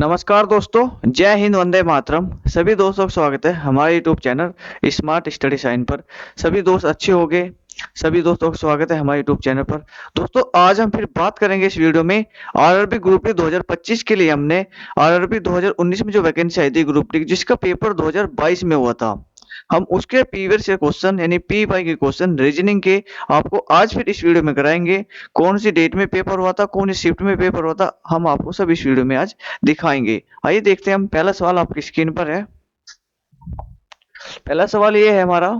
नमस्कार दोस्तों, जय हिंद, वंदे मातरम। सभी दोस्तों का स्वागत है हमारे YouTube channel Smart Study Sign पर। सभी दोस्त अच्छे होंगे। सभी दोस्तों का स्वागत है हमारे यूट्यूब चैनल पर। दोस्तों, आज हम फिर बात करेंगे इस वीडियो में आरआरबी ग्रुप डी 2025 के लिए। हमने आरआरबी 2019 में जो वैकेंसी आई थी ग्रुप डी, जिसका पेपर 2022 में हुआ था, हम उसके प्रीवियस ईयर क्वेश्चन यानी पी वाई के क्वेश्चन रीजनिंग के आपको आज फिर इस वीडियो में कराएंगे। कौन सी डेट में पेपर हुआ था, कौन सी शिफ्ट में पेपर हुआ था, हम आपको सब इस वीडियो में आज दिखाएंगे। आइए देखते हैं। हम पहला सवाल आपकी स्क्रीन पर है। पहला सवाल ये है हमारा,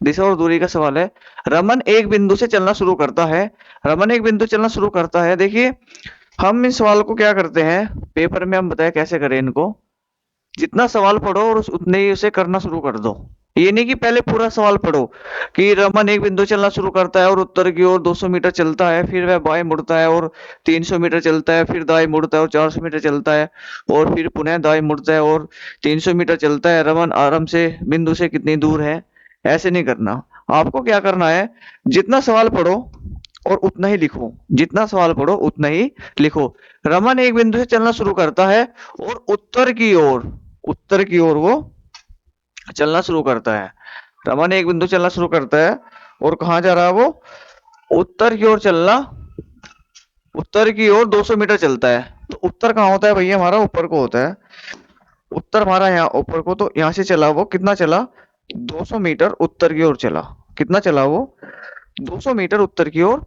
दिशा और दूरी का सवाल है। रमन एक बिंदु से चलना शुरू करता है। रमन एक बिंदु चलना शुरू करता है। देखिए, हम इस सवाल को क्या करते हैं, पेपर में हम बताए कैसे करें इनको। जितना सवाल पढ़ो और उतने ही उसे करना शुरू कर दो। ये नहीं कि पहले पूरा सवाल पढ़ो कि रमन एक बिंदु चलना शुरू करता है और उत्तर की ओर 200 मीटर चलता है, फिर वह बाएं मुड़ता है और 300 मीटर चलता है, फिर दाएं मुड़ता है और 400 मीटर चलता है, और फिर पुनः दाएं मुड़ता है और 300 मीटर चलता है। रमन आरंभ से बिंदु से कितनी दूर है। ऐसे नहीं करना। आपको क्या करना है, जितना सवाल पढ़ो और उतना ही लिखो। जितना सवाल पढ़ो उतना ही लिखो। रमन एक बिंदु से चलना शुरू करता है और उत्तर की ओर वो चलना शुरू करता है। रमन एक बिंदु चलना शुरू करता है और कहाँ जा रहा है वो, उत्तर की ओर चलना। उत्तर की ओर 200 मीटर चलता है। तो उत्तर कहाँ होता है भैया, हमारा ऊपर को होता है। उत्तर हमारा यहाँ ऊपर को, तो यहाँ से चला वो, कितना चला, 200 मीटर उत्तर की ओर चला। कितना चला वो, 200 मीटर उत्तर की ओर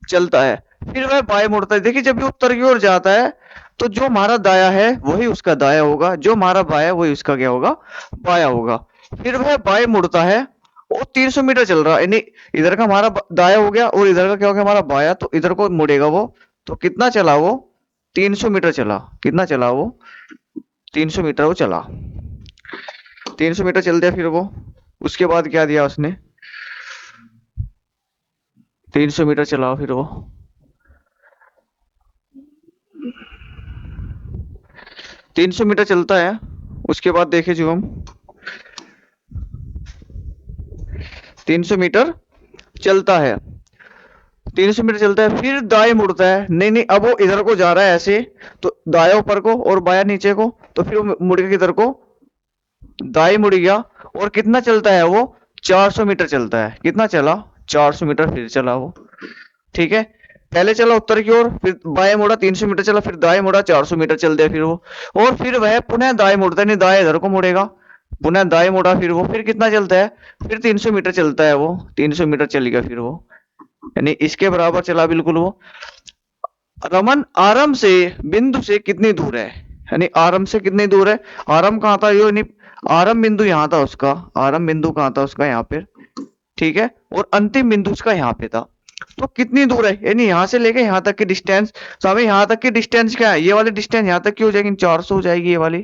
चलता है। फिर वह बाएं मुड़ता है। देखिए, जब भी उत्तर की ओर जाता है तो जो हमारा दाया है वही उसका दाया होगा, जो हमारा बाया वही उसका क्या होगा, बाया होगा। फिर वह बाएं मुड़ता है और 300 मीटर चल रहा है, यानी इधर का हमारा दाया हो गया और इधर का क्या हो गया, हमारा बाया। तो इधर को मुड़ेगा वो। तो कितना चला वो, 300 मीटर चला। कितना चला वो, 300 मीटर वो चला। 300 मीटर चल दिया। फिर वो उसके बाद क्या दिया उसने, 300 मीटर चला। फिर वो 300 मीटर चलता है। उसके बाद देखे जो हम 300 मीटर चलता है, 300 मीटर चलता है, फिर दाएं मुड़ता है। नहीं नहीं, अब वो इधर को जा रहा है ऐसे, तो दाया ऊपर को और बाया नीचे को। तो फिर वो मुड़ के किधर को, दाएं मुड़ गया। और कितना चलता है वो, 400 मीटर चलता है। कितना चला, 400 मीटर फिर चला वो। ठीक है, पहले चला उत्तर की ओर, फिर बाएं मुड़ा, 300 मीटर चला, फिर दाएं मुड़ा, 400 मीटर चल दिया फिर वो। और फिर वह पुनः दाएं मुड़ता है, नहीं दाएं इधर को मुड़ेगा, पुनः दाएं मुड़ा। फिर वो फिर कितना चलता है, फिर 300 मीटर चलता है वो। 300 मीटर चल गया फिर वो, यानी इसके बराबर चला बिल्कुल वो। रमन आरंभ से बिंदु से कितनी दूर है, यानी आरंभ से कितनी दूर है। आरंभ कहाँ था, यो नहीं, आरंभ बिंदु यहाँ था उसका। आरंभ बिंदु कहाँ था उसका, यहाँ पे। ठीक है, और अंतिम बिंदु उसका यहाँ पे था। तो कितनी दूर है, यानी यहाँ से लेके यहाँ तक की डिस्टेंस। तो हमें यहाँ तक की डिस्टेंस क्या है, ये वाली डिस्टेंस यहाँ तक की हो जाएगी, 400 हो जाएगी ये वाली।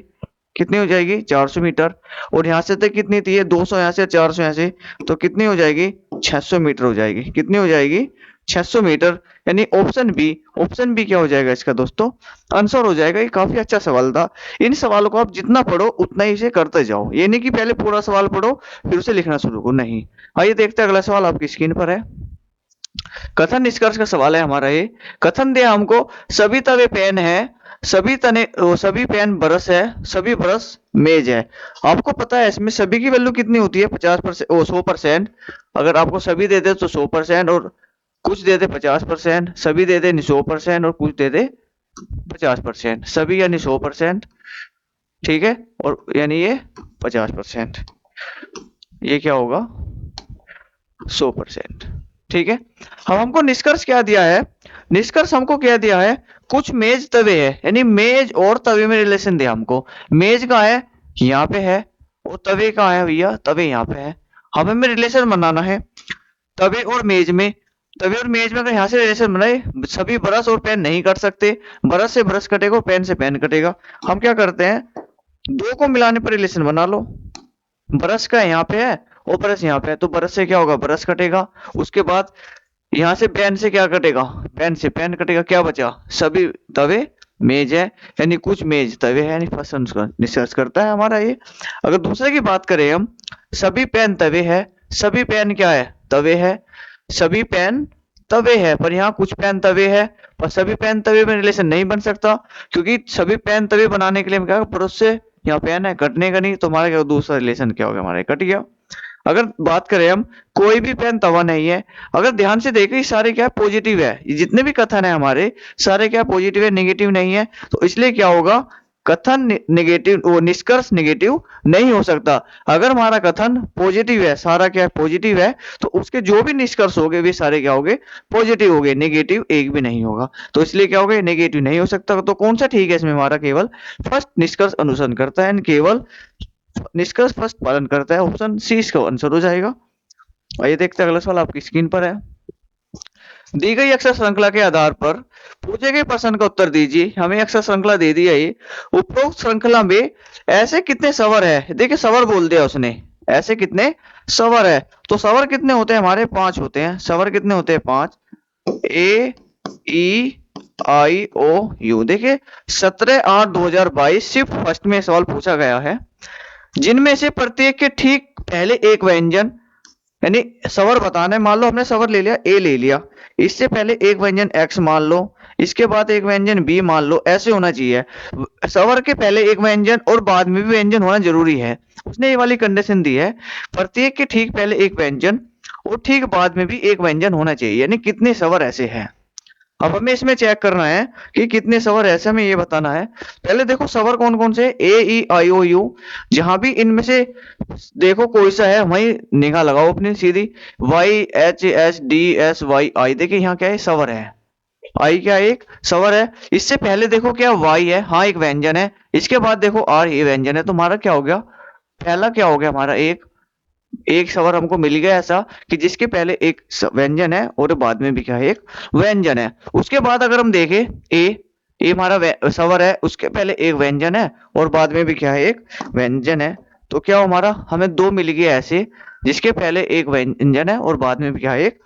कितनी हो जाएगी, 400 मीटर। और यहाँ से तक कितनी थी, ये 200 यहाँ से, 400 यहाँ से, तो कितनी हो जाएगी, 600 मीटर हो जाएगी। कितनी हो जाएगी, 600 मीटर। यानी ऑप्शन बी, ऑप्शन बी क्या हो जाएगा इसका दोस्तों, आंसर हो जाएगा। ये काफी अच्छा सवाल था। इन सवालों को आप जितना पढ़ो उतना ही इसे करते जाओ। ये नहीं कि पहले पूरा सवाल पढ़ो फिर उसे लिखना शुरू करो, नहीं। आइए देखते हैं, अगला सवाल आपकी स्क्रीन पर है। कथन निष्कर्ष का सवाल है हमारा ये। कथन दिया हमको, सभी तवे पेन है, सभी पेन ब्रश है, सभी ब्रश मेज है। आपको पता है इसमें सभी की वैल्यू कितनी होती है, 50%, 100%। अगर आपको सभी दे दे तो 100%, और कुछ दे दे 50%, सभी दे दे 100% और कुछ दे दे 50%। सभी यानी 100%, ठीक है, और यानी ये 50%, ये क्या होगा, 100%। ठीक है, अब हमको निष्कर्ष क्या दिया है, निष्कर्ष हमको क्या दिया है, कुछ मेज तवे है, यानी मेज और तवे में रिलेशन दिया हमको। मेज कहाँ है, यहाँ पे है, और तवे कहाँ है भैया, तवे यहाँ पे है। हमें रिलेशन बनाना है तवे और मेज में। तवे और मेज में अगर यहाँ से रिलेशन बनाए, सभी ब्रश और पेन नहीं कर सकते, ब्रश से ब्रश कटेगा, पेन से पेन कटेगा। हम क्या करते हैं, दो को मिलाने पर रिलेशन बना लो। ब्रश का यहाँ पे है और ब्रश यहाँ पे है, तो ब्रश से क्या होगा, ब्रश कटेगा। उसके बाद यहाँ से पेन से क्या कटेगा, पेन से पेन कटेगा। क्या बचा, सभी तवे मेज है, यानी कुछ मेज तवे है, यानी फर्स्ट निष्कर्ष करता है हमारा ये। अगर दूसरे की बात करें हम, सभी पेन तवे है, सभी पेन क्या है, तवे है, सभी पेन तवे है, पर यहाँ कुछ पेन तवे है, पर सभी पेन तवे में रिलेशन नहीं बन सकता, क्योंकि सभी पेन तवे बनाने के लिए हम क्या पुरुष से, यहाँ पेन है कटने का नहीं, तो हमारा क्या दूसरा रिलेशन क्या हो गया, हमारा कट गया। अगर बात करें हम, कोई भी पेन तवा नहीं है, अगर ध्यान से देखें ये सारे क्या पॉजिटिव है, ये जितने भी कथन है हमारे सारे क्या पॉजिटिव है, नेगेटिव नहीं है, तो इसलिए क्या होगा, कथन नेगेटिव, वो निष्कर्ष नेगेटिव नहीं हो सकता। अगर हमारा कथन पॉजिटिव है, सारा क्या पॉजिटिव है, तो उसके जो भी निष्कर्ष होंगे वे सारे क्या होंगे, पॉजिटिव होंगे, नेगेटिव एक भी नहीं होगा, तो इसलिए क्या होगा, नेगेटिव नहीं हो सकता। तो कौन सा ठीक है इसमें, हमारा केवल फर्स्ट निष्कर्ष अनुसरण करता है, केवल निष्कर्ष फर्स्ट पालन करता है, ऑप्शन सी इसका आंसर हो जाएगा। आइए देखते हैं अगला सवाल आपकी स्क्रीन पर है। दी गई अक्षर श्रृंखला के आधार पर पूछे गए प्रश्न का उत्तर दीजिए। हमें अक्षर श्रृंखला दे दी है ये, उपरोक्त श्रृंखला में ऐसे कितने स्वर है, देखिए स्वर बोल दिया उसने, ऐसे कितने स्वर है, तो स्वर कितने होते हैं हमारे, 5 होते हैं। स्वर कितने होते हैं, 5, ए ई आई ओ यू। देखिए 17/8/2022 सिर्फ फर्स्ट में सवाल पूछा गया है, जिनमें से प्रत्येक के ठीक पहले एक व्यंजन, यानी स्वर बताना है। मान लो हमने स्वर ले लिया, ए ले लिया, इससे पहले एक व्यंजन एक्स मान लो, इसके बाद एक व्यंजन बी मान लो, ऐसे होना चाहिए। स्वर के पहले एक व्यंजन और बाद में भी व्यंजन होना जरूरी है, उसने ये वाली कंडीशन दी है, प्रत्येक के ठीक पहले एक व्यंजन और ठीक बाद में भी एक व्यंजन होना चाहिए, यानी कितने स्वर ऐसे हैं। अब हमें इसमें चेक करना है कि कितने स्वर ऐसे, हमें ये बताना है। पहले देखो स्वर कौन कौन से, ए ई आई ओ यू, जहां भी इनमें से देखो कोई सा है वही निगाह लगाओ अपनी सीधी। Y H S D S Y I, देखिए यहाँ क्या है, स्वर है, आई क्या है, एक स्वर है। इससे पहले देखो क्या वाई है, हाँ एक व्यंजन है, इसके बाद देखो आर, ये व्यंजन है, तो हमारा क्या हो गया, पहला क्या हो गया हमारा, एक स्वर हमको मिल गया ऐसा कि जिसके पहले एक व्यंजन है और बाद में भी क्या है, एक व्यंजन है। उसके बाद अगर हम देखें ए हमारा स्वर है, उसके पहले एक व्यंजन है और बाद में भी क्या है, एक व्यंजन है, तो क्या हमारा हमें 2 मिल गया ऐसे, जिसके पहले एक व्यंजन है और बाद में भी क्या है, एक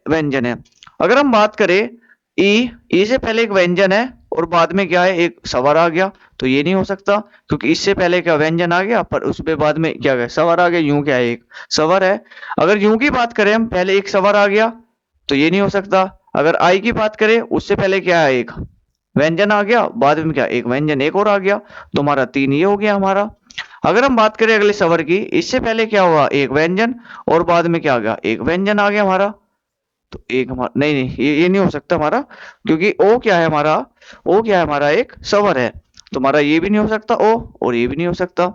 व्यंजन है। अगर हम बात करें ई से पहले एक व्यंजन है और बाद में क्या है, एक स्वर आ गया, तो ये नहीं हो सकता, क्योंकि इससे पहले क्या व्यंजन आ गया, पर उसके बाद में क्या गया, स्वर आ गया, यूं क्या है, एक स्वर है। अगर यूं की बात करें हम, पहले एक स्वर आ गया, तो ये नहीं हो सकता। अगर आई की बात करें, उससे पहले क्या है, एक व्यंजन आ गया, बाद में क्या, एक व्यंजन एक और आ गया, तो हमारा 3 ये हो गया हमारा। अगर हम बात करें अगले स्वर की, इससे पहले क्या हुआ, एक व्यंजन और बाद में क्या आ गया, एक व्यंजन आ गया हमारा, तो एक हमारा नहीं, ये नहीं हो सकता हमारा, क्योंकि ओ क्या है हमारा, ओ क्या है हमारा, एक स्वर है, तो हमारा ये भी नहीं हो सकता ओ, और ये भी नहीं हो सकता,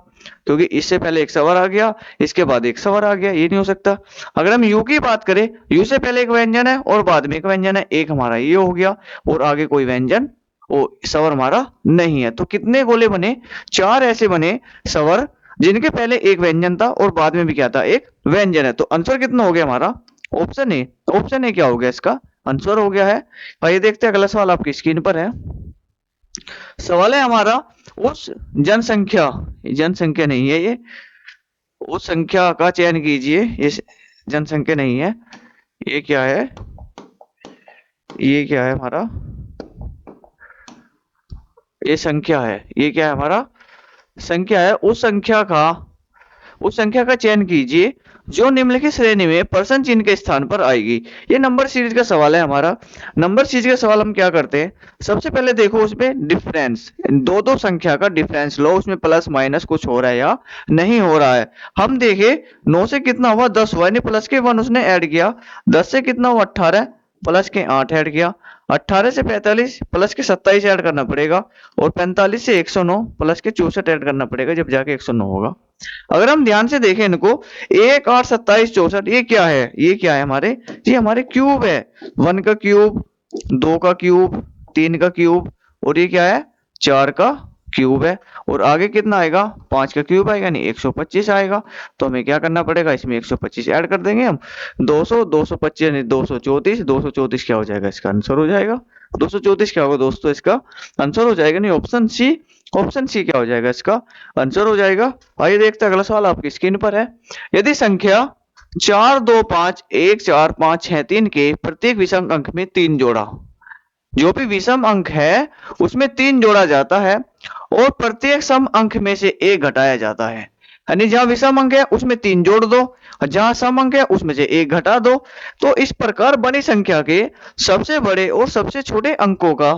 क्योंकि इससे पहले एक स्वर आ गया, इसके बाद एक स्वर आ गया, ये नहीं हो सकता। अगर हम यू की बात करें, यू से पहले एक व्यंजन है और बाद में एक व्यंजन है, एक हमारा ये हो गया, और आगे कोई व्यंजन ओ स्वर हमारा नहीं है, तो कितने गोले बने, 4 ऐसे बने स्वर जिनके पहले एक व्यंजन था और बाद में भी क्या था, एक व्यंजन है। तो आंसर कितना हो गया हमारा, ऑप्शन ए। ऑप्शन ए क्या हो गया, इसका आंसर हो गया है। आइए देखते हैं अगला सवाल आपकी स्क्रीन पर है। सवाल है हमारा, उस जनसंख्या, जनसंख्या नहीं है ये, उस संख्या का चयन कीजिए, ये जनसंख्या नहीं है, ये क्या है, ये क्या है हमारा, ये संख्या है, ये क्या है हमारा, संख्या है। उस संख्या का चयन कीजिए जो निम्नलिखित श्रेणी में प्रश्न चिन्ह के स्थान पर आएगी। ये नंबर सीरीज का सवाल है हमारा। नंबर सीरीज का सवाल हम क्या करते हैं, सबसे पहले देखो उसमें डिफरेंस, दो संख्या का डिफरेंस लो, उसमें प्लस माइनस कुछ हो रहा है या नहीं हो रहा है। हम देखे 9 से कितना हुआ, 10 हुआ, यानी प्लस के 1 उसने ऐड किया। 10 से कितना हुआ, 18, प्लस के 8 ऐड किया। 18 से 45 प्लस के 27 ऐड करना पड़ेगा, और 45 से 109 प्लस के 64 ऐड करना पड़ेगा, जब जाके 109 होगा। अगर हम ध्यान से देखें इनको, 1 8 27 64, ये क्या है, ये क्या है हमारे, ये हमारे क्यूब है। 1 का क्यूब, 2 का क्यूब, 3 का क्यूब, और ये क्या है, 4 का क्यूब है। और आगे कितना आएगा, 5 का क्यूब आएगा, यानी 125 आएगा। तो हमें क्या करना पड़ेगा, इसमें 125 ऐड कर देंगे हम, 200 225 यानी 234, 234 क्या हो जाएगा, इसका आंसर हो जाएगा। 234 क्या होगा दोस्तों, इसका आंसर हो जाएगा, नहीं ऑप्शन सी, ऑप्शन सी क्या हो जाएगा, इसका आंसर हो जाएगा। आइए देखते हैं अगला सवाल आपकी स्क्रीन पर है। यदि संख्या 4 2 5 1 4 5 6 3 के प्रत्येक विषम अंक में 3 जोड़ा, जो भी विषम अंक है उसमें 3 जोड़ा जाता है, और प्रत्येक सम अंक में से 1 घटाया जाता है। यानी जहां विषम अंक है उसमें 3 जोड़ दो और जहां सम अंक है उसमें से 1 घटा दो। तो इस प्रकार बड़ी संख्या के सबसे बड़े और सबसे छोटे अंकों का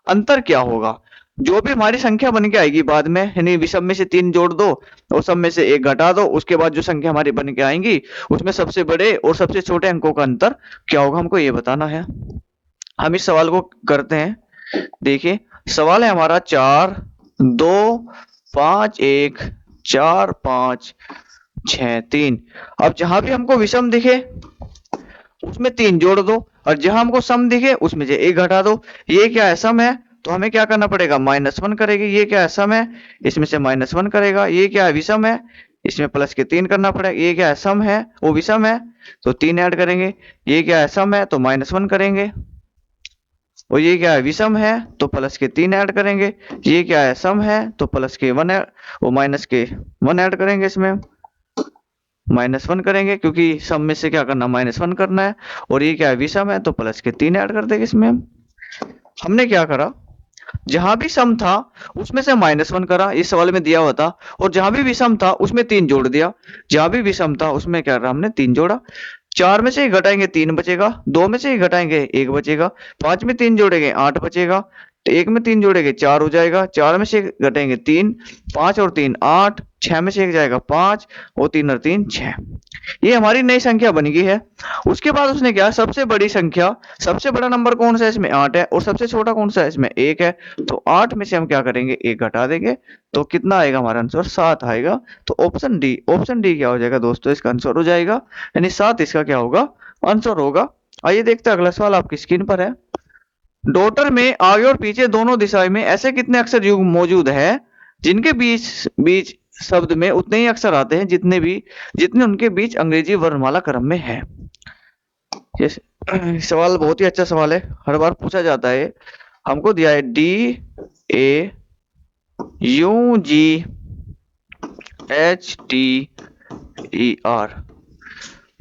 अंतर क्या होगा? जो भी हमारी संख्या बन के आएगी बाद में, यानी विषम में से 3 जोड़ दो और सम में से 1 घटा दो, उसके बाद जो संख्या हमारी बन के आएंगी उसमें सबसे बड़े और सबसे छोटे अंकों का अंतर क्या होगा, हमको ये बताना है। हम इस सवाल को करते हैं। देखिए सवाल है हमारा 4 2 5 1 4 5 6 3। अब जहां भी हमको विषम दिखे उसमें 3 जोड़ दो और जहां हमको सम दिखे उसमें से 1 घटा दो। ये क्या है, सम है, तो हमें क्या करना पड़ेगा, -1 करेगी। ये क्या है, सम है, इसमें से -1 करेगा। ये क्या है, विषम है, इसमें प्लस के 3 करना पड़ेगा। ये क्या है, सम है, वो विषम है तो 3 ऐड करेंगे। ये क्या है, सम है तो -1 करेंगे। और ये क्या है, विषम है तो प्लस के 3 ऐड करेंगे। ये क्या है, सम है तो प्लस के 1 वो माइनस के 1 ऐड करेंगे। इसमें -1 करेंगे क्योंकि सम में से क्या करना, -1 करना है। और ये क्या है, विषम है तो प्लस के 3 ऐड कर देंगे इसमें। हमने क्या करा, जहां भी सम था उसमें से -1 करा, इस सवाल में दिया हुआ था। और जहां भी विषम था उसमें 3 जोड़ दिया। जहां भी विषम था उसमें क्या करा, हमने 3 जोड़ा। 4 में से 1 घटाएंगे 3 बचेगा, 2 में से 1 घटाएंगे 1 बचेगा, 5 में 3 जोड़ेंगे 8 बचेगा, तो 1 में 3 जोड़ेंगे 4 हो जाएगा, 4 में से 1 घटाएंगे 3, 5 और 3 8, 6 में से 1 जाएगा 5 और 3 और 3 6। ये हमारी नई संख्या बन गई है। उसके बाद उसने क्या, सबसे बड़ी संख्या, सबसे बड़ा नंबर कौन सा है, इसमें 8 है, और सबसे छोटा कौन सा है, इसमें 1 है। तो 8 में से हम क्या करेंगे, 1 घटा देंगे, तो कितना आएगा हमारा आंसर, 7 आएगा। तो ऑप्शन डी, ऑप्शन डी क्या हो जाएगा दोस्तों, इसका आंसर हो जाएगा, यानी 7 इसका क्या होगा, आंसर होगा। आइए देखते हैं अगला सवाल आपकी स्क्रीन पर है। डॉटर में आगे और पीछे दोनों दिशाओं में ऐसे कितने अक्षर युग्म मौजूद है जिनके बीच बीच शब्द में उतने ही अक्षर आते हैं जितने उनके बीच अंग्रेजी वर्णमाला क्रम में है। ये सवाल बहुत ही अच्छा सवाल है, हर बार पूछा जाता है। हमको दिया है DAUGHTER।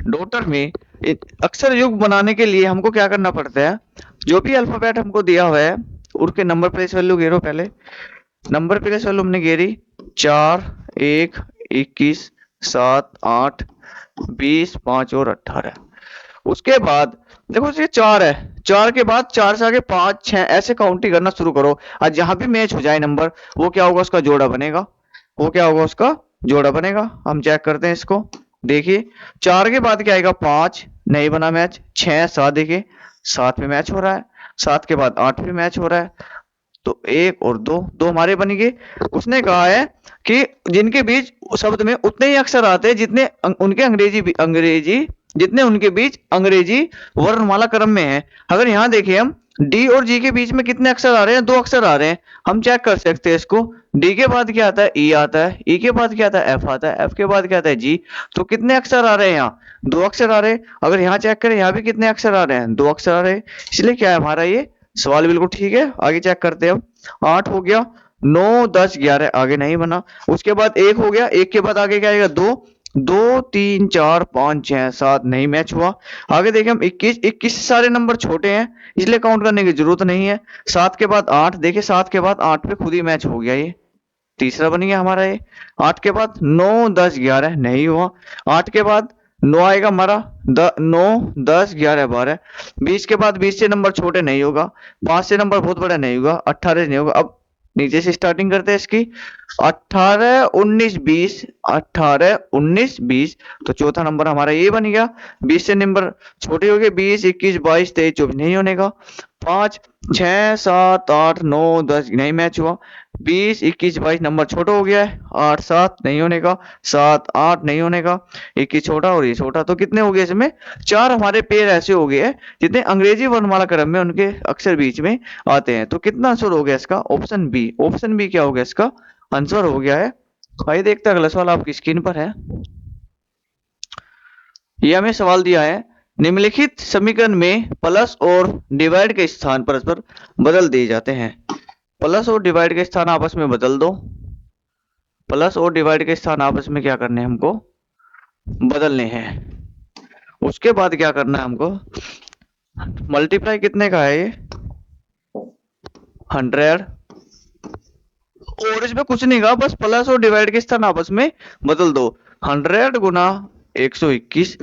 डॉटर में अक्षर युग्म बनाने के लिए हमको क्या करना पड़ता है, जो भी अल्फाबेट हमको दिया हुआ है उसके नंबर प्लेस वैल्यू घेरो। पहले नंबर प्लेस वैल्यू हमने घेरी 4 1 21 7 8 20 5 और 18। उसके बाद देखो ये 4 है, 4 के बाद 4 से आगे 5 6 ऐसे काउंटिंग करना शुरू करो और जहां भी मैच हो जाए नंबर, वो क्या होगा, उसका जोड़ा बनेगा। वो क्या होगा, उसका जोड़ा बनेगा। हम चेक करते हैं इसको। देखिए 4 के बाद क्या आएगा, 5 नहीं बना मैच, 6 7 देखिए 7 पे मैच हो रहा है, 7 के बाद 8 पे मैच हो रहा है, तो 1 और 2 दो हमारे बन गए। उसने कहा है कि जिनके बीच शब्द में उतने ही अक्षर आते हैं जितने उनके अंग्रेजी जितने उनके बीच अंग्रेजी वर्णमाला क्रम में है। अगर यहाँ देखें हम, डी और जी के बीच में कितने अक्षर आ रहे हैं, 2 अक्षर आ रहे हैं। हम चेक कर सकते हैं इसको। डी के बाद क्या आता है, ई आता है, ई के बाद क्या आता है, एफ आता है, एफ के बाद क्या आता है, जी। तो कितने अक्षर आ रहे हैं यहाँ, 2 अक्षर आ रहे हैं। अगर यहाँ चेक करें, यहाँ भी कितने अक्षर आ रहे हैं, 2 अक्षर आ रहे हैं। इसलिए क्या है हमारा ये सवाल बिल्कुल ठीक है। आगे चेक करते हैं हम। 8 हो गया, 9 10 11 आगे नहीं बना। उसके बाद 1 हो गया, 1 के बाद आगे क्या आएगा, 2 2 3 4 5 6 7 नहीं मैच हुआ। आगे देखें हम 21 21 सारे नंबर छोटे हैं इसलिए काउंट करने की जरूरत नहीं है। 7 के बाद 8 देखिए, 7 के बाद 8 पे खुद ही मैच हो गया, ये तीसरा बन गया हमारा ये। 8 के बाद 9 10 11 नहीं हुआ। 8 के बाद 9 आएगा हमारा, 9 10 11 12। 20 के बाद 20 से नंबर छोटे नहीं होगा, 5 से नंबर बहुत बड़ा नहीं होगा, 18 नहीं होगा। अब नीचे से स्टार्टिंग करते हैं इसकी। 18 19 20, 18 19 20, तो चौथा नंबर हमारा ये बन गया। 20 से नंबर छोटे हो गए, 20 21 22 23 24 नहीं होने का। 5 6 7 8 9 10 नहीं मैच हुआ। 20 21 22 नंबर छोटा हो गया है। 8 7 नहीं होने का, 7 8 नहीं होने का, 21 छोटा और ये छोटा। तो कितने हो गए इसमें, 4 हमारे पेयर ऐसे हो गए हैं जितने अंग्रेजी वर्णमाला क्रम में उनके अक्षर बीच में आते हैं। तो कितना आंसर हो गया इसका, ऑप्शन बी। ऑप्शन बी क्या हो गया इसका आंसर हो गया है। आइए देखते हैं अगला सवाल आपकी स्क्रीन पर है। ये हमें सवाल दिया है, निम्नलिखित समीकरण में प्लस और डिवाइड के स्थान परस्पर बदल दिए जाते हैं। प्लस और डिवाइड के स्थान आपस में बदल दो। प्लस और डिवाइड के स्थान आपस में क्या करने हैं, हमको बदलने हैं। उसके बाद क्या करना है हमको, मल्टीप्लाई कितने का है ये, 100 और और इसमें कुछ नहीं कहा, बस प्लस और डिवाइड के स्थान आपस में बदल दो। 100 गुना 121,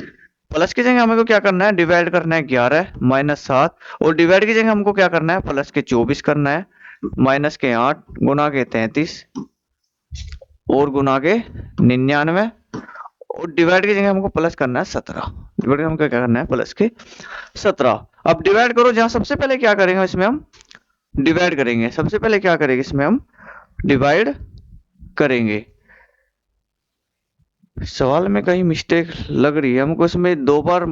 प्लस की जगह हमको क्या करना है, डिवाइड करना है 11 माइनस 7, और डिवाइड की जगह हमको क्या करना है, प्लस के 24 करना है, माइनस के 8, गुना के 33 और गुना के 99, और डिवाइड की जगह हमको प्लस करना है 17। डिवाइड हमको क्या करना है, प्लस के 17। अब डिवाइड करो, जहां सबसे पहले क्या करेंगे, इसमें हम डिवाइड करेंगे। सबसे पहले क्या करेंगे, इसमें हम डिवाइड करेंगे। सवाल में कहीं मिस्टेक लग रही है हमको, इसमें दो बार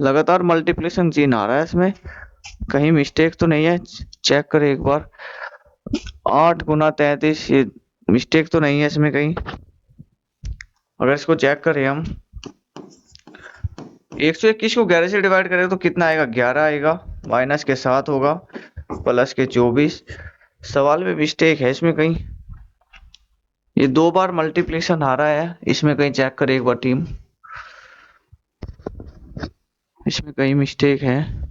लगातार मल्टीप्लिकेशन चिन्ह आ रहा है, इसमें कहीं मिस्टेक तो नहीं है, चेक करें एक बार। 8 गुना 33, ये मिस्टेक तो नहीं है इसमें कहीं। अगर इसको चेक करें हम, 121 को 11 से डिवाइड करें तो कितना आएगा, 11 आएगा, माइनस के 7 होगा, प्लस के 24। सवाल में मिस्टेक है इसमें कहीं, ये दो बार मल्टीप्लिकेशन आ रहा है, इसमें कहीं चेक करें एक बार टीम, इसमें कहीं मिस्टेक है।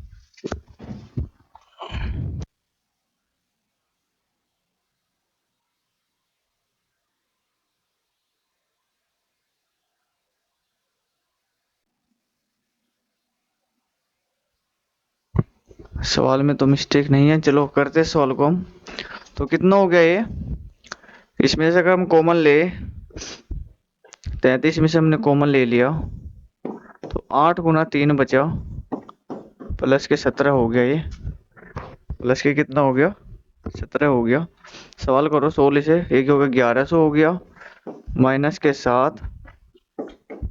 सवाल में तो मिस्टेक नहीं है, चलो करते सवाल को हम। तो कितना हो गया ये, इसमें से अगर हम कॉमन ले, 33 में से हमने कॉमन ले लिया तो 8 गुना 3 बचा, प्लस के 17 हो गया, ये प्लस के कितना हो गया, 17 हो गया। सवाल करो 16 से, एक हो गया 1100 हो गया, माइनस के 7,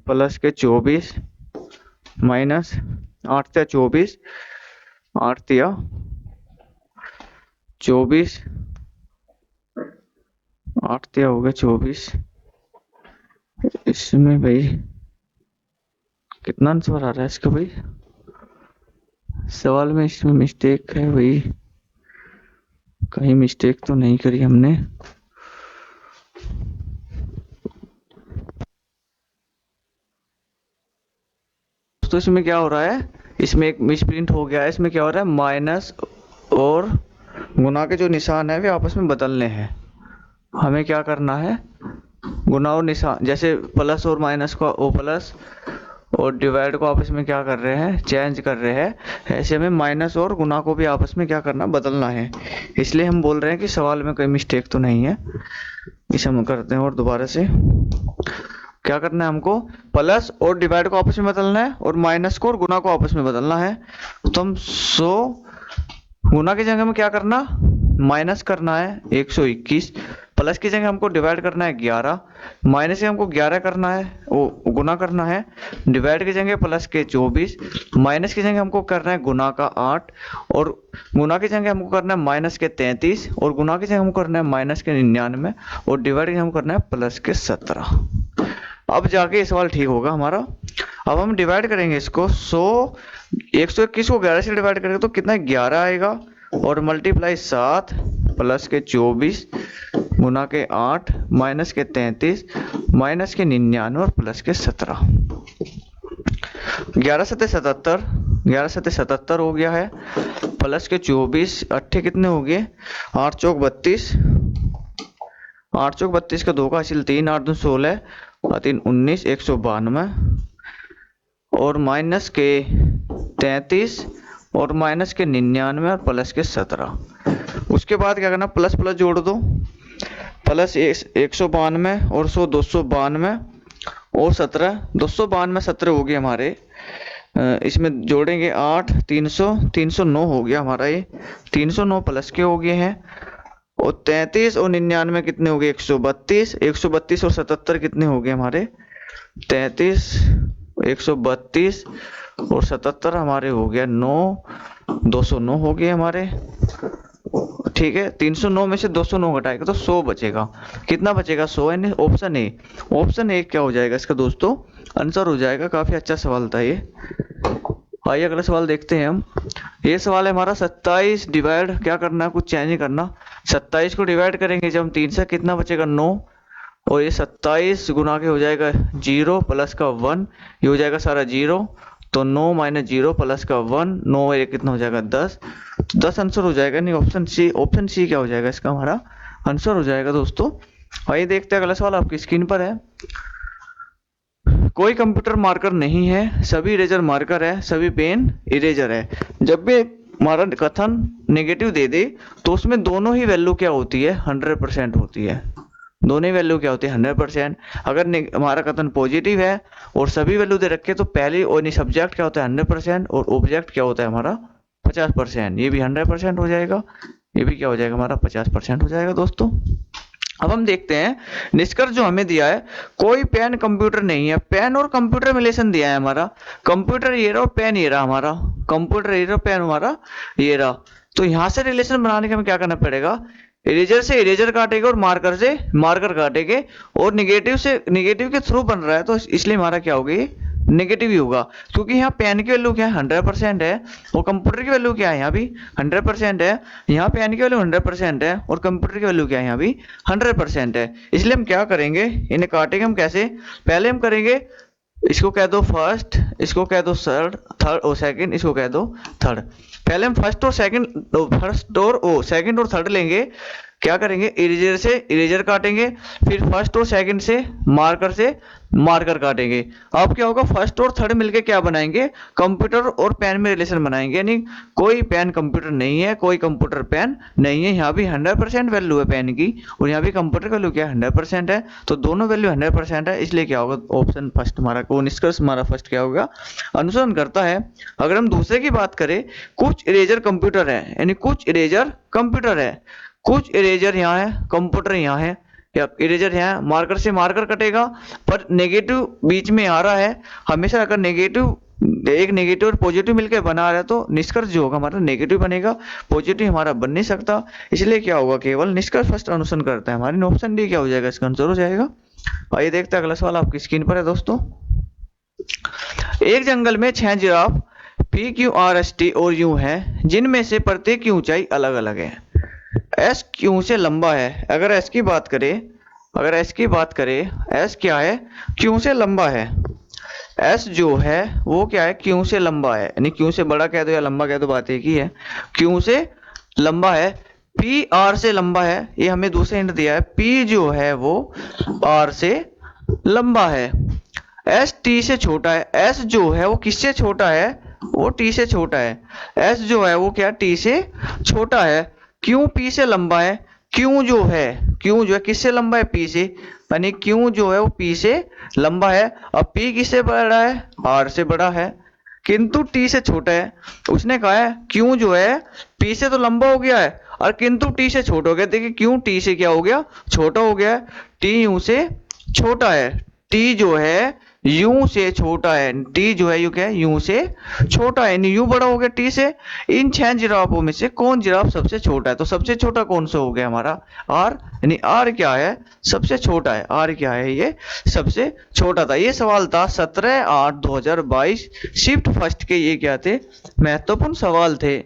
प्लस के 24, माइनस 8 से 24, 8 दिया 24, 8 दिया हो गया 24। इसमें भाई कितना आंसर आ रहा है इसका भाई, सवाल में इसमें मिस्टेक है भाई, कहीं मिस्टेक तो नहीं करी हमने। तो इसमें क्या हो रहा है, इसमें एक मिसप्रिंट हो गया है। इसमें क्या हो रहा है, माइनस और गुना के जो निशान है वे आपस में बदलने हैं। हमें क्या करना है, गुना और निशान, जैसे प्लस और माइनस को, ओ प्लस और डिवाइड को आपस में क्या कर रहे हैं, चेंज कर रहे हैं, ऐसे हमें माइनस और गुना को भी आपस में क्या करना, बदलना है। इसलिए हम बोल रहे हैं कि सवाल में कोई मिस्टेक तो नहीं है। इसे हम करते हैं और दोबारा से, क्या करना है हमको, प्लस और डिवाइड को आपस में बदलना है और माइनस को और गुना को आपस में बदलना है। तो हम 100 गुना की जगह में क्या करना, माइनस करना है 121, प्लस की जगह हमको डिवाइड करना है 11, माइनस से हमको 11 करना है, वो गुना करना है, डिवाइड की जगह प्लस के 24, माइनस की जगह हमको करना है गुना का 8, और गुना की जगह हमको करना है माइनस के 33, और गुना की जगह हमको करना है माइनस के 99, और डिवाइड की जगह हमको करना है प्लस के 17। अब जाके ये सवाल ठीक होगा हमारा। अब हम डिवाइड करेंगे इसको, 121 को 11 से डिवाइड करेंगे तो कितना, 11 आएगा, और मल्टीप्लाई 7 प्लस के 24 गुना के 8 माइनस के 33 माइनस के 99 और प्लस के 17। 11 सत्ते 77, 11 सत्ते 77 हो गया है, प्लस के 24 अट्ठे कितने हो गए, 8 चौक 32, 8 चौक 32 का 2 का हासिल 3, 8 2 16, 3 19, 192, और माइनस के 33 और माइनस के 99 और प्लस के 17। उसके बाद क्या करना, प्लस प्लस जोड़ दो, प्लस 192 और 100 292 और 17, 292 17 हो गए हमारे। इसमें जोड़ेंगे 8, 300, 309 हो गया हमारा, ये 309 प्लस के हो गए हैं, और 33 और 99 कितने हो गए, 132, 132 और 77 कितने हो गए हमारे, 33, 132 और 77 हमारे हो गया 9, 209 हो गए हमारे। ठीक है, 309 में से 209 घटाएगा तो 100 बचेगा। कितना बचेगा, 100 है। ऑप्शन ए, ऑप्शन ए क्या हो जाएगा इसका दोस्तों, आंसर हो जाएगा। काफी अच्छा सवाल था ये। आइए अगला सवाल देखते हैं हम। ये सवाल है हमारा 27 डिवाइड, क्या करना है, कुछ चेंज नहीं करना। 27 को डिवाइड करेंगे जब हम 3 से, कितना बचेगा 9, और ये 27 गुना के हो जाएगा 0 प्लस का 1, ये हो जाएगा सारा 0, तो 9 माइनस 0 प्लस का 1, 9 ये कितना हो जाएगा 10, तो 10 आंसर हो जाएगा। नहीं, ऑप्शन सी, ऑप्शन सी क्या हो जाएगा इसका हमारा आंसर हो जाएगा दोस्तों। आइए देखते हैं अगला सवाल आपकी स्क्रीन पर है। कोई कंप्यूटर मार्कर नहीं है, सभी इरेजर मार्कर है, सभी पेन इरेजर है। जब भी हमारा कथन नेगेटिव दे दे तो उसमें दोनों ही वैल्यू क्या होती है, 100% होती है। दोनों ही वैल्यू क्या होती है, 100%। अगर हमारा कथन पॉजिटिव है और सभी वैल्यू दे रखे तो पहली और सब्जेक्ट क्या होता है 100% और ऑब्जेक्ट क्या होता है हमारा 50%। ये भी 100% हो जाएगा, ये भी क्या हो जाएगा हमारा 50% हो जाएगा दोस्तों। अब हम देखते हैं निष्कर्ष जो हमें दिया है, कोई पेन कंप्यूटर नहीं है। पेन और कंप्यूटर में रिलेशन दिया है हमारा, कंप्यूटर ये रहा और पेन ये रहा हमारा, कंप्यूटर ये रहा पेन हमारा ये रहा। तो यहां से रिलेशन बनाने के हमें क्या करना पड़ेगा, इरेजर से इरेजर काटेंगे और मार्कर से मार्कर काटेंगे, और निगेटिव से निगेटिव के थ्रू बन रहा है तो इसलिए हमारा क्या होगा, ये नेगेटिव ही होगा। क्योंकि यहाँ पेन की वैल्यू क्या है 100% है और कंप्यूटर की वैल्यू क्या है यहाँ भी 100% है। यहाँ पेन की वैल्यू 100% है और कंप्यूटर की वैल्यू क्या है यहाँ भी 100% है। इसलिए हम क्या करेंगे, इन्हें काटेंगे हम कैसे, पहले हम करेंगे इसको कह दो फर्स्ट, इसको कह दो थर्ड और सेकंड, इसको कह दो थर्ड। पहले हम फर्स्ट और सेकंड और थर्ड लेंगे। क्या करेंगे, इरेजर से इरेजर काटेंगे, फिर फर्स्ट और सेकंड से मार्कर काटेंगे। अब क्या होगा, फर्स्ट और थर्ड मिलके क्या बनाएंगे, कंप्यूटर और पेन में रिलेशन बनाएंगे। यानी कोई पेन कंप्यूटर नहीं है, कोई कंप्यूटर पेन नहीं है। यहाँ भी 100% वैल्यू है पेन की और यहाँ भी कंप्यूटर की वैल्यू क्या है 100% है। तो दोनों वैल्यू 100% है, इसलिए क्या होगा ऑप्शन फर्स्ट हमारा को निष्कर्ष हमारा फर्स्ट क्या होगा, अनुसरण करता है। अगर हम दूसरे की बात करें, कुछ इरेजर कंप्यूटर है, यानी कुछ इरेजर कंप्यूटर है, कुछ इरेजर यहाँ है, कंप्यूटर यहाँ है, या इरेजर यहाँ मार्कर से मार्कर कटेगा पर नेगेटिव बीच में आ रहा है। हमेशा अगर नेगेटिव एक नेगेटिव और पॉजिटिव मिलकर बना रहा है तो निष्कर्ष जो होगा हमारा नेगेटिव बनेगा, पॉजिटिव हमारा बन नहीं सकता। इसलिए क्या होगा, केवल निष्कर्ष फर्स्ट अनुसरण करता है। हमारी ऑप्शन डी क्या हो जाएगा, इसका आंसर हो जाएगा। आइए देखते हैं अगला सवाल आपकी स्क्रीन पर है दोस्तों। एक जंगल में 6 giraffe P Q R S T और यू है, जिनमें से प्रत्येक की ऊंचाई अलग अलग है। एस क्यू से लंबा है। अगर एस की बात करें, एस क्या है, क्यू से लंबा है। एस जो है वो क्या है, क्यू से लंबा है, यानी क्यू से बड़ा कह दो या लंबा कह दो, बात एक ही है, क्यू से लंबा है। पी आर से लंबा है, ये हमें दूसरा हिंट दिया है, पी जो है वो आर से लंबा है। एस टी से छोटा है। एस जो है वो किससे छोटा है, वो टी से छोटा है। एस जो है वो क्या, टी से छोटा है। क्यू पी से लंबा है। क्यू जो है किससे लंबा है, पी से, यानी क्यू जो है वो पी से लंबा है। अब पी किससे बड़ा है, आर से बड़ा है, किंतु टी से छोटा है। उसने कहा है क्यू जो है पी से तो लंबा हो गया है और किंतु टी से छोटा हो गया। देखिए क्यू टी से क्या हो गया, छोटा हो गया है, टी यू से छोटा है। टी जो है यू से छोटा है, टी जो है यू क्या है, यू से छोटा है, यानी यू बड़ा हो गया टी से। इन 6 जिराफों में से कौन जिराफ सबसे छोटा है, तो सबसे छोटा कौन सा हो गया हमारा, आर, यानी आर क्या है, सबसे छोटा है। आर क्या है, ये सबसे छोटा था। ये सवाल था 17/8/2022 शिफ्ट फर्स्ट के। ये क्या थे, महत्वपूर्ण सवाल थे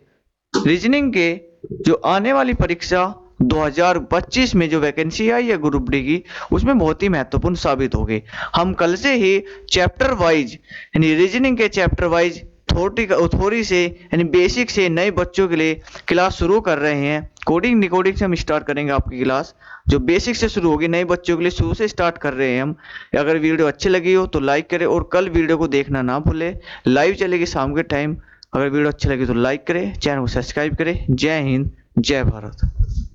रीजनिंग के, जो आने वाली परीक्षा 2025 में जो वैकेंसी आई है ग्रुप डी की, उसमें बहुत ही महत्वपूर्ण साबित होगी। हम कल से ही चैप्टर वाइज, यानी रीजनिंग के चैप्टर वाइज थोड़ी से यानी बेसिक से नए बच्चों के लिए क्लास शुरू कर रहे हैं। कोडिंग निकोडिंग से हम स्टार्ट करेंगे आपकी क्लास, जो बेसिक से शुरू होगी, नए बच्चों के लिए शुरू से स्टार्ट कर रहे हैं हम। अगर वीडियो अच्छी लगी हो तो लाइक करें और कल वीडियो को देखना ना भूले। लाइव चलेगी शाम के टाइम। अगर वीडियो अच्छी लगी तो लाइक करें, चैनल को सब्सक्राइब करें। जय हिंद, जय भारत।